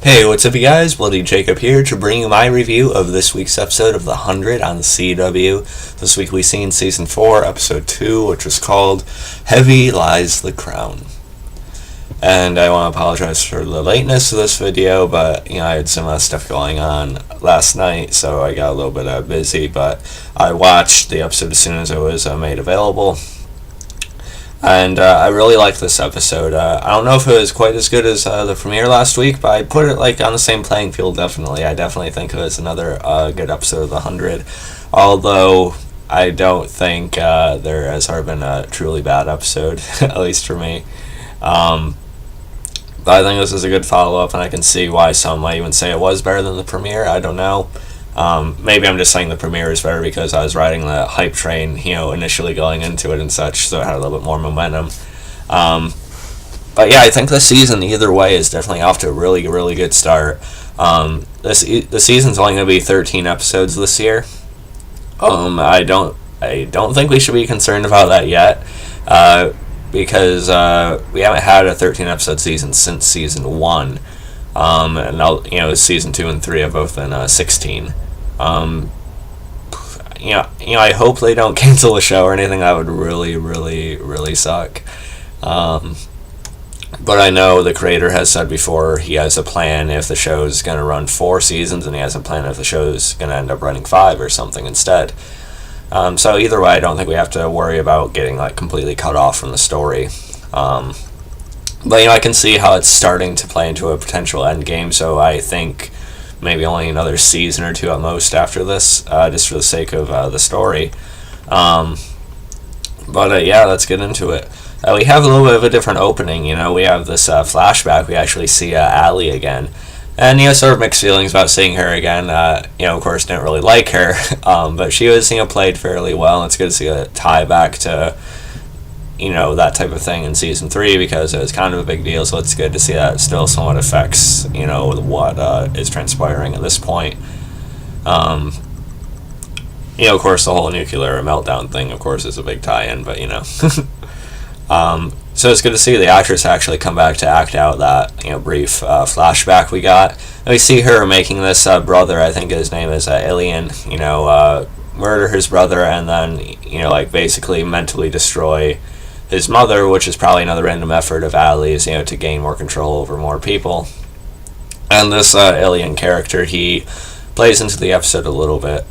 Hey, what's up you guys? Bloody Jacob here to bring you my review of this week's episode of The 100 on the CW. This week we seen Season 4, Episode 2, which was called Heavy Lies the Crown. And I want to apologize for the lateness of this video, but, I had some stuff going on last night, so I got a little bit busy, but I watched the episode as soon as it was made available. And I really liked this episode. I don't know if it was quite as good as the premiere last week, but I put it on the same playing field, definitely. I definitely think it was another good episode of The 100, although I don't think there has ever been a truly bad episode, at least for me. But I think this is a good follow-up, and I can see why some might even say it was better than the premiere. I don't know. Maybe I'm just saying the premiere is better because I was riding the hype train, initially going into it and such, so it had a little bit more momentum. But yeah, I think this season, either way, is definitely off to a really, really good start. The season's only going to be 13 episodes this year. I don't think we should be concerned about that yet, because we haven't had a 13-episode season since season 1. And season 2 and 3 have both been 16. I hope they don't cancel the show or anything. That would really, really, really suck. But I know the creator has said before he has a plan if the show's going to run 4 seasons, and he has a plan if the show's going to end up running 5 or something instead. So either way, I don't think we have to worry about getting completely cut off from the story. But I can see how it's starting to play into a potential end game, so I think maybe only another season or 2 at most after this, just for the sake of the story. But yeah, let's get into it. We have a little bit of a different opening. We have this flashback. We actually see Allie again, and sort of mixed feelings about seeing her again. Of course, didn't really like her, but she was played fairly well. And it's good to see a tie back to that type of thing in season 3 because it was kind of a big deal, so it's good to see that it still somewhat affects, what is transpiring at this point. Of course, the whole nuclear meltdown thing, of course, is a big tie-in, but, so it's good to see the actress actually come back to act out that, brief flashback we got. And we see her making this brother, I think his name is Alien, murder his brother and then, basically mentally destroy his mother, which is probably another random effort of Allie's, to gain more control over more people. And this alien character, he plays into the episode a little bit.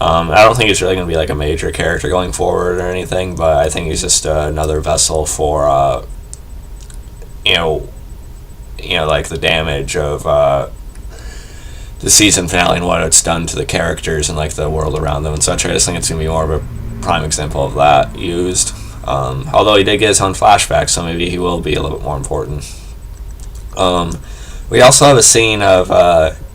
I don't think he's really going to be a major character going forward or anything, but I think he's just another vessel for, the damage of the season finale and what it's done to the characters and the world around them and such. I just think it's going to be more of a prime example of that used. Although he did get his own flashback, so maybe he will be a little bit more important. We also have a scene of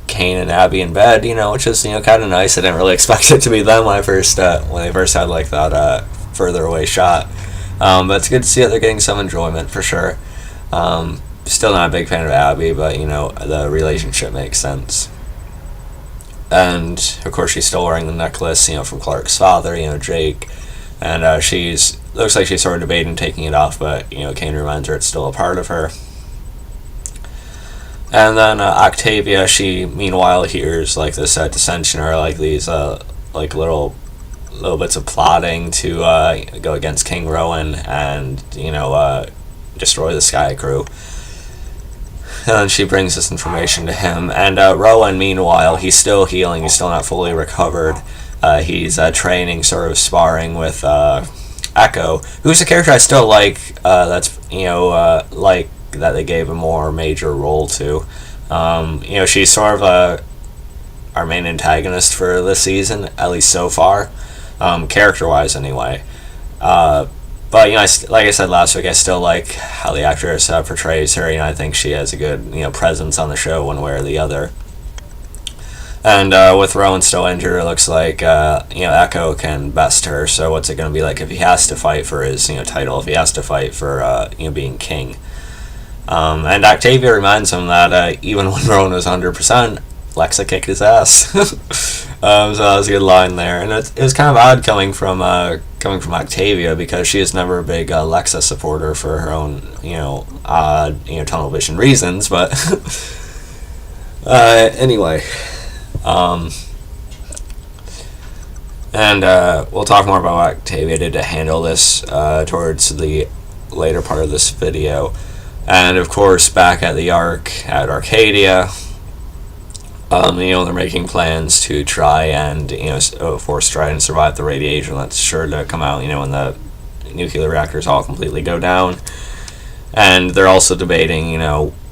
Kane and Abby in bed, which is kind of nice. I didn't really expect it to be them when they first had that further away shot. But it's good to see that they're getting some enjoyment for sure. Still not a big fan of Abby, but the relationship makes sense. And of course she's still wearing the necklace, from Clarke's father, Jake. And looks like she's sort of debating taking it off, but Kane reminds her it's still a part of her. And then Octavia, she meanwhile hears this dissension or these little bits of plotting to go against King Rowan and destroy the Sky Crew. And then she brings this information to him. And Rowan, meanwhile, he's still healing. He's still not fully recovered. He's training, sort of sparring with Echo, who's a character I still like. That's that they gave a more major role to. She's sort of our main antagonist for this season, at least so far, character-wise anyway. But like I said last week, I still like how the actress portrays her. I think she has a good presence on the show one way or the other. And with Rowan still injured, it looks like Echo can best her. So what's it going to be like if he has to fight for his title? If he has to fight for being king? And Octavia reminds him that even when Rowan was 100%, Lexa kicked his ass. So that was a good line there, and it was kind of odd coming from Octavia because she is never a big Lexa supporter for her own tunnel vision reasons, but Anyway, and we'll talk more about what Octavia did to handle this towards the later part of this video. And of course, back at the Ark at Arcadia, they're making plans to try and force try and survive the radiation that's sure to come out when the nuclear reactors all completely go down. And they're also debating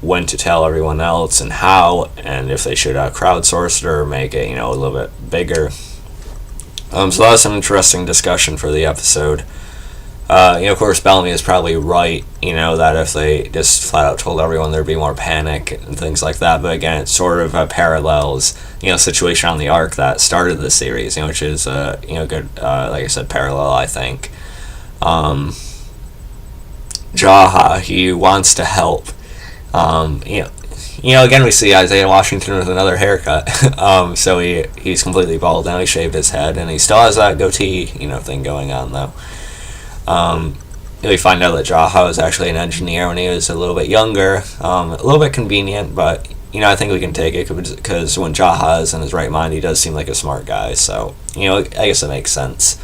when to tell everyone else and how, and if they should crowdsource it or make it a little bit bigger. So that's an interesting discussion for the episode. Of course, Bellamy is probably right, that if they just flat out told everyone there'd be more panic and things like that. But again, it sort of parallels, situation on the Ark that started the series, which is, good, like I said, parallel, I think. Jaha, he wants to help. Again, we see Isaiah Washington with another haircut. So he's completely bald now. He shaved his head, and he still has that goatee, thing going on, though. We find out that Jaha was actually an engineer when he was a little bit younger. A little bit convenient, but I think we can take it because when Jaha is in his right mind, he does seem like a smart guy. So I guess it makes sense.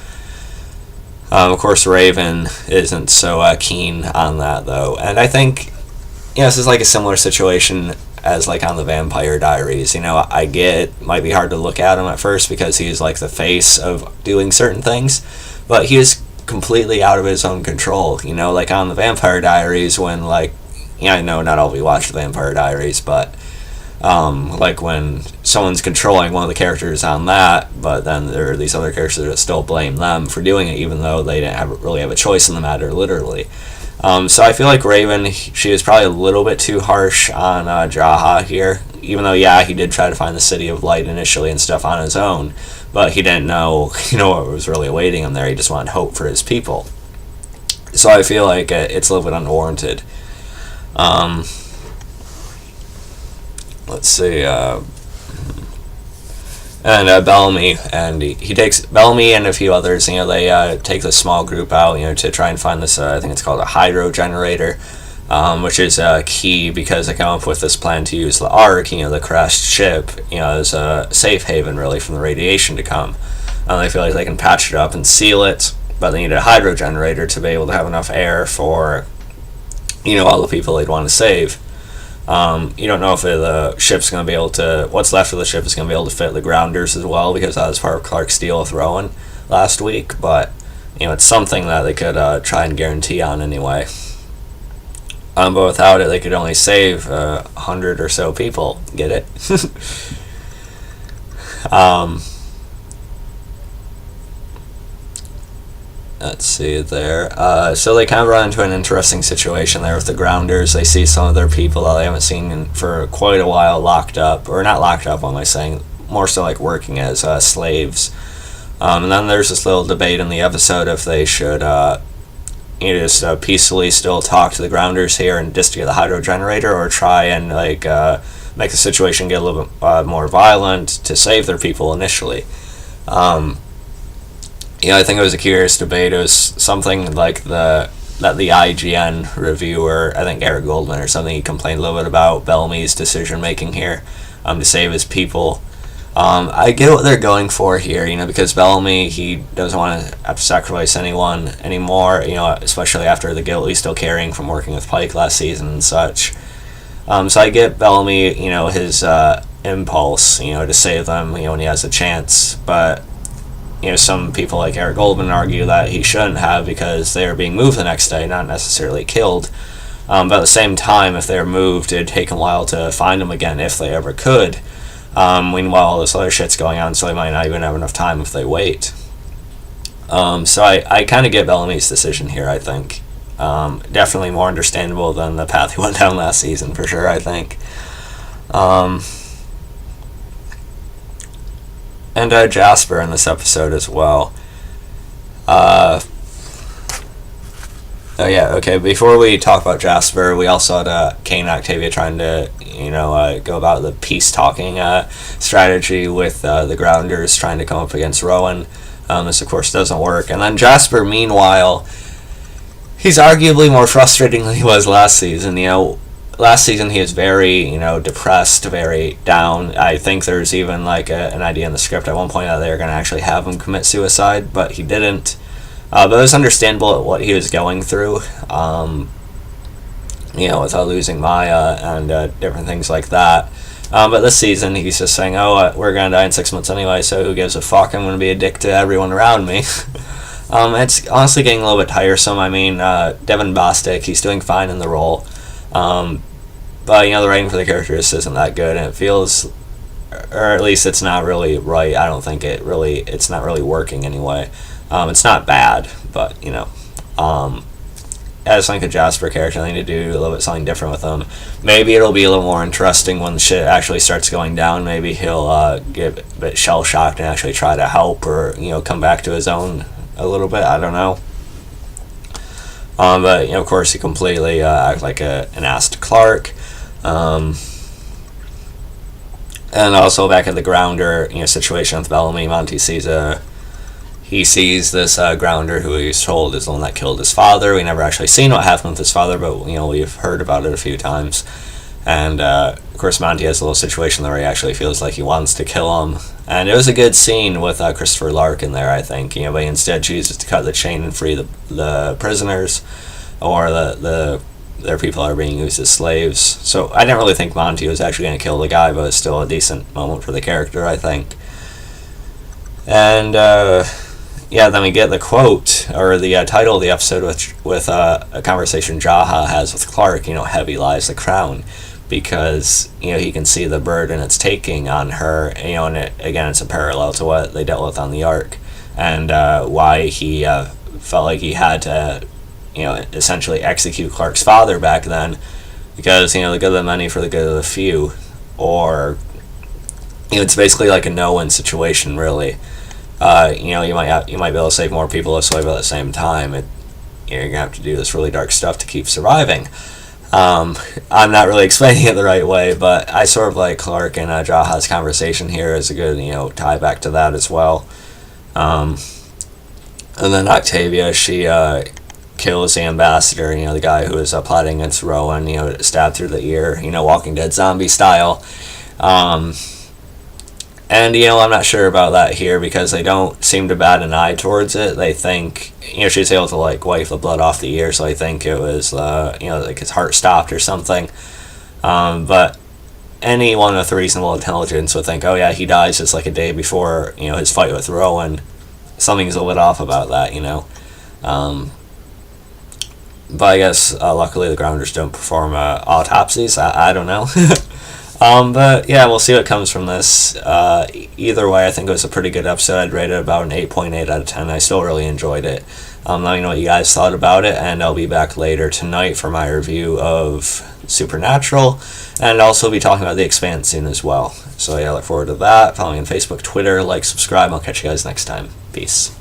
Of course, Raven isn't so keen on that, though, and I think this is like a similar situation as like on the Vampire Diaries. I get it might be hard to look at him at first because he's like the face of doing certain things, but he is completely out of his own control. Like on the Vampire Diaries when I know not all of you watch the Vampire Diaries, but like when someone's controlling one of the characters on that, but then there are these other characters that still blame them for doing it, even though they didn't really have a choice in the matter, literally. So I feel like Raven, she was probably a little bit too harsh on Jaha here, even though, he did try to find the City of Light initially and stuff on his own, but he didn't know, what was really awaiting him there. He just wanted hope for his people. So I feel like it's a little bit unwarranted. Let's see, and Bellamy, and he takes Bellamy and a few others, they take this small group out, to try and find this, I think it's called a hydro generator, which is key because they come up with this plan to use the Ark, the crashed ship, as a safe haven, really, from the radiation to come. They feel like they can patch it up and seal it, but they need a hydro generator to be able to have enough air for, all the people they'd want to save. You don't know if the ship's going to be able to, what's left of the ship is going to be able to fit the grounders as well, because that was part of Clarke's deal with Roan last week, but, it's something that they could try and guarantee on anyway. But without it, they could only save 100 or so people. Get it? Let's see there. So they kind of run into an interesting situation there with the grounders. They see some of their people that they haven't seen for quite a while locked up, or not locked up, what am I saying? More so like working as slaves. And then there's this little debate in the episode if they should just peacefully still talk to the grounders here and just get the hydro generator, or try and make the situation get a little bit more violent to save their people initially. I think it was a curious debate. It was something like that the IGN reviewer, I think Eric Goldman or something, he complained a little bit about Bellamy's decision making here to save his people. I get what they're going for here, because Bellamy, he doesn't want to have to sacrifice anyone anymore, especially after the guilt he's still carrying from working with Pike last season and such. So I get Bellamy, his impulse, to save them, when he has a chance, but some people like Eric Goldman argue that he shouldn't have because they are being moved the next day, not necessarily killed. But at the same time, if they were moved, it'd take a while to find them again if they ever could. Meanwhile, all this other shit's going on, so they might not even have enough time if they wait. So I kind of get Bellamy's decision here, I think. Definitely more understandable than the path he went down last season, for sure, I think. And Jasper in this episode as well. Before we talk about Jasper, we also had Kane and Octavia trying to, go about the peace talking strategy with the Grounders trying to come up against Rowan. This, of course, doesn't work. And then Jasper, meanwhile, he's arguably more frustrating than he was last season. last season he was very, depressed, very down. I think there's even like an idea in the script at one point that they were going to actually have him commit suicide, but he didn't. But it was understandable what he was going through, without losing Maya and different things like that. But this season he's just saying, we're going to die in 6 months anyway, so who gives a fuck? I'm going to be a dick to everyone around me. It's honestly getting a little bit tiresome. I mean, Devin Bostic, he's doing fine in the role. But, the writing for the character just isn't that good, and it feels, or at least it's not really right. I don't think it's not really working anyway. It's not bad, but, I just think the Jasper character, I need to do a little bit something different with him. Maybe it'll be a little more interesting when the shit actually starts going down. Maybe he'll get a bit shell-shocked and actually try to help or, come back to his own a little bit. I don't know. But, of course, he completely acts like an ass to Clarke. And also back at the grounder, situation with Bellamy, Monty sees this grounder who he's told is the one that killed his father. We never actually seen what happened with his father, but, we've heard about it a few times. And, of course, Monty has a little situation where he actually feels like he wants to kill him. And it was a good scene with Christopher Clarke in there, I think. But he instead chooses to cut the chain and free the prisoners, or their people are being used as slaves. So I didn't really think Monty was actually going to kill the guy, but it's still a decent moment for the character, I think. And, then we get the quote, or the title of the episode with a conversation Jaha has with Clarke, heavy lies the crown. Because, he can see the burden it's taking on her, and it's a parallel to what they dealt with on the Ark. And why he felt like he had to, essentially execute Clarke's father back then. Because, the good of the many for the good of the few. Or, it's basically like a no-win situation, really. You might be able to save more people this way, but at the same time, you're going to have to do this really dark stuff to keep surviving. I'm not really explaining it the right way, but I sort of like Clarke and Jaha's conversation here as a good, tie back to that as well. And then Octavia, she kills the ambassador, the guy who was plotting against Rowan, stabbed through the ear, Walking Dead zombie style. And, I'm not sure about that here because they don't seem to bat an eye towards it. They think, she's able to, wipe the blood off the ear, so I think it was, his heart stopped or something. But anyone with reasonable intelligence would think, he dies just a day before, his fight with Rowan. Something's a little bit off about that, But I guess, luckily the grounders don't perform autopsies. I don't know. But yeah, we'll see what comes from this. Either way, I think it was a pretty good episode. I'd rate it about an 8.8 out of 10. I still really enjoyed it. Let me know what you guys thought about it, and I'll be back later tonight for my review of Supernatural, and also be talking about The Expanse soon as well. So yeah, I look forward to that. Follow me on Facebook, Twitter, subscribe. I'll catch you guys next time. Peace.